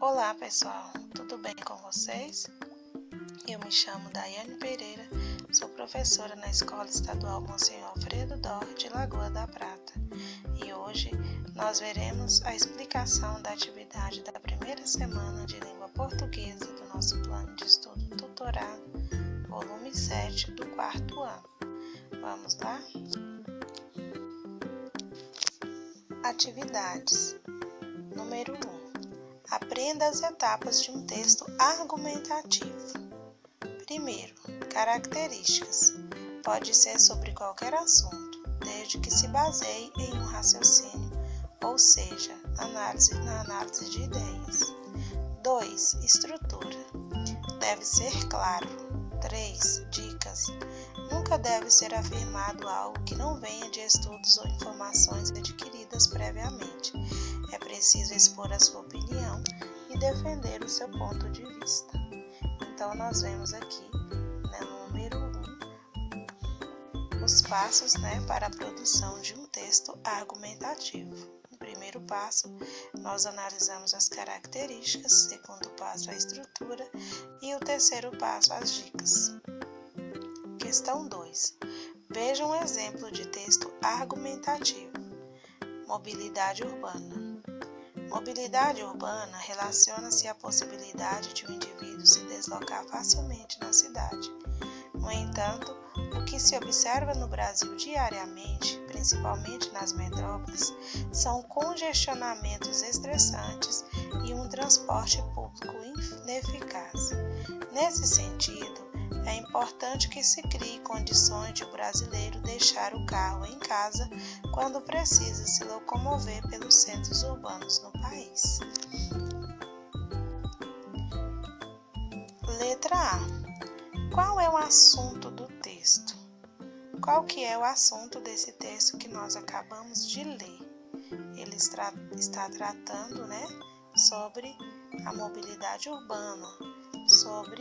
Olá pessoal, tudo bem com vocês? Eu me chamo Daiane Pereira, sou professora na Escola Estadual Monsenhor Alfredo Dor de Lagoa da Prata e hoje nós veremos a explicação da atividade da primeira semana de língua portuguesa do nosso plano de estudo tutorado, volume 7 do 4º ano. Vamos lá? Atividades. Número 1. Aprenda as etapas de um texto argumentativo. Primeiro, características. Pode ser sobre qualquer assunto, desde que se baseie em um raciocínio, ou seja, na análise de ideias. 2. Estrutura. Deve ser claro. 3. Dicas. Nunca deve ser afirmado algo que não venha de estudos ou informações adquiridas previamente. É preciso expor a sua opinião e defender o seu ponto de vista. Então, nós vemos aqui, no número 1, os passos para a produção de um texto argumentativo. No primeiro passo, nós analisamos as características, segundo passo, a estrutura e o terceiro passo, as dicas. Questão 2. Veja um exemplo de texto argumentativo. Mobilidade urbana. Mobilidade urbana relaciona-se à possibilidade de um indivíduo se deslocar facilmente na cidade. No entanto, o que se observa no Brasil diariamente, principalmente nas metrópoles, são congestionamentos estressantes e um transporte público ineficaz. Nesse sentido, é importante que se crie condições de o brasileiro deixar o carro em casa quando precisa se locomover pelos centros urbanos no país. Letra A. Qual é o assunto do texto? Qual que é o assunto desse texto que nós acabamos de ler? Ele está tratando, sobre a mobilidade urbana, sobre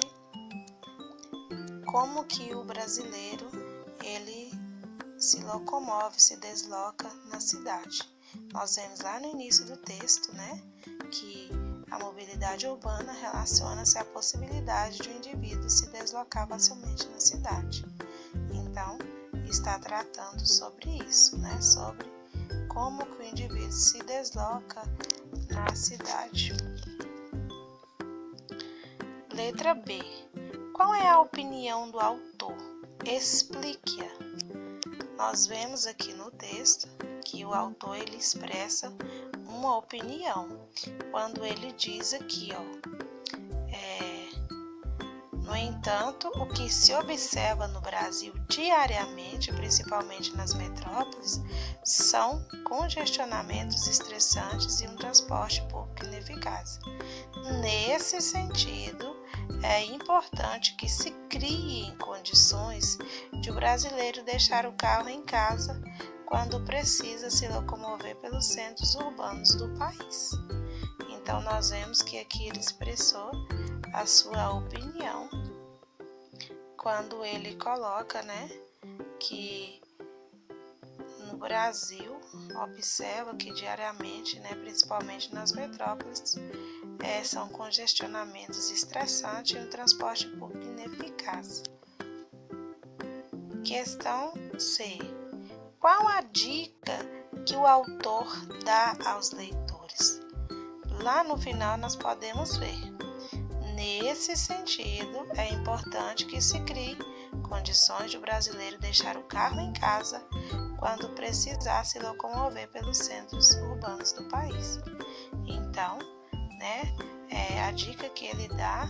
como que o brasileiro ele se locomove, se desloca na cidade. Nós vemos lá no início do texto, que a mobilidade urbana relaciona-se à possibilidade de um indivíduo se deslocar facilmente na cidade. Então, está tratando sobre isso, sobre como que o indivíduo se desloca na cidade. Letra B. Qual é a opinião do autor? Explique-a. Nós vemos aqui no texto que o autor ele expressa uma opinião. Quando ele diz aqui, no entanto, o que se observa no Brasil diariamente, principalmente nas metrópoles, são congestionamentos estressantes e um transporte público ineficaz. Nesse sentido, é importante que se criem condições de o brasileiro deixar o carro em casa quando precisa se locomover pelos centros urbanos do país. Então, nós vemos que aqui ele expressou a sua opinião quando ele coloca, que no Brasil observa que diariamente, principalmente nas metrópoles, são congestionamentos estressantes e um transporte público ineficaz. Questão C. Qual a dica que o autor dá aos leitores? Lá no final nós podemos ver. Nesse sentido, é importante que se crie condições de o brasileiro deixar o carro em casa quando precisar se locomover pelos centros urbanos do país. Então, a dica que ele dá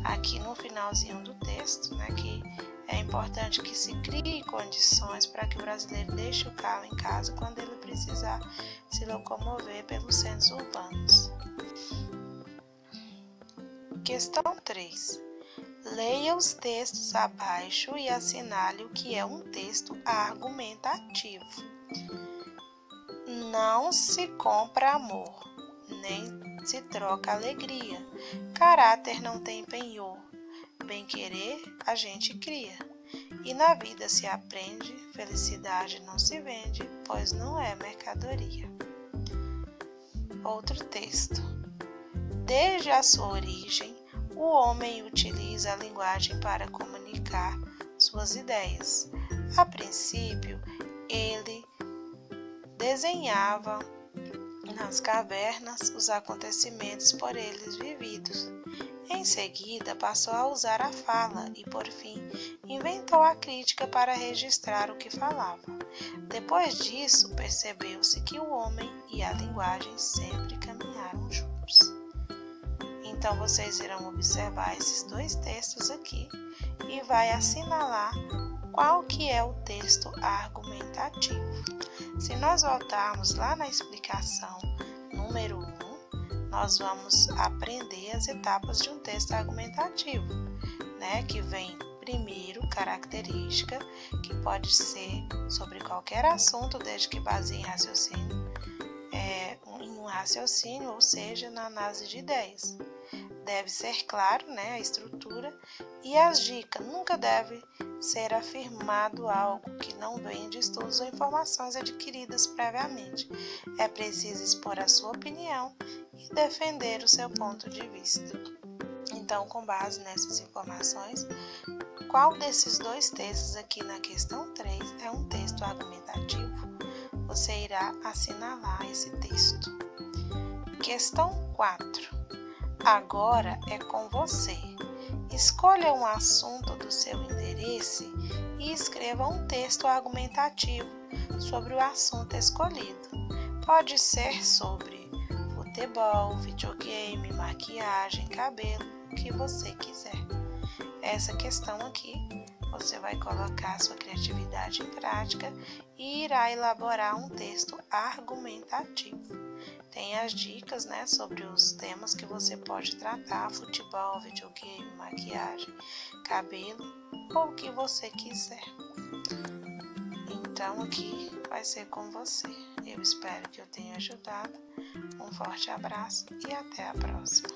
aqui no finalzinho do texto, que é importante que se crie condições para que o brasileiro deixe o carro em casa quando ele precisar se locomover pelos centros urbanos. Questão 3. Leia os textos abaixo e assinale o que é um texto argumentativo. Não se compra amor, nem se troca alegria. Caráter não tem penhor, bem-querer a gente cria. E na vida se aprende, felicidade não se vende, pois não é mercadoria. Outro texto. Desde a sua origem, o homem utiliza a linguagem para comunicar suas ideias. A princípio, ele desenhava nas cavernas os acontecimentos por eles vividos. Em seguida, passou a usar a fala e, por fim, inventou a crítica para registrar o que falava. Depois disso, percebeu-se que o homem e a linguagem sempre caminharam juntos. Então, vocês irão observar esses dois textos aqui e vai assinalar qual que é o texto argumentativo. Se nós voltarmos lá na explicação número 1, nós vamos aprender as etapas de um texto argumentativo, né? Que vem primeiro característica, que pode ser sobre qualquer assunto, desde que baseie em um raciocínio, ou seja, na análise de ideias. Deve ser claro, né, a estrutura e as dicas. Nunca deve ser afirmado algo que não venha de estudos ou informações adquiridas previamente. É preciso expor a sua opinião e defender o seu ponto de vista. Então, com base nessas informações, qual desses dois textos aqui na questão 3 é um texto argumentativo? Você irá assinalar esse texto. Questão 4. Agora é com você. Escolha um assunto do seu interesse e escreva um texto argumentativo sobre o assunto escolhido. Pode ser sobre futebol, videogame, maquiagem, cabelo, o que você quiser. Essa questão aqui, você vai colocar a sua criatividade em prática e irá elaborar um texto argumentativo. Tem as dicas, né, sobre os temas que você pode tratar: futebol, videogame, maquiagem, cabelo ou o que você quiser. Então aqui vai ser com você. Eu espero que eu tenha ajudado. Um forte abraço e até a próxima.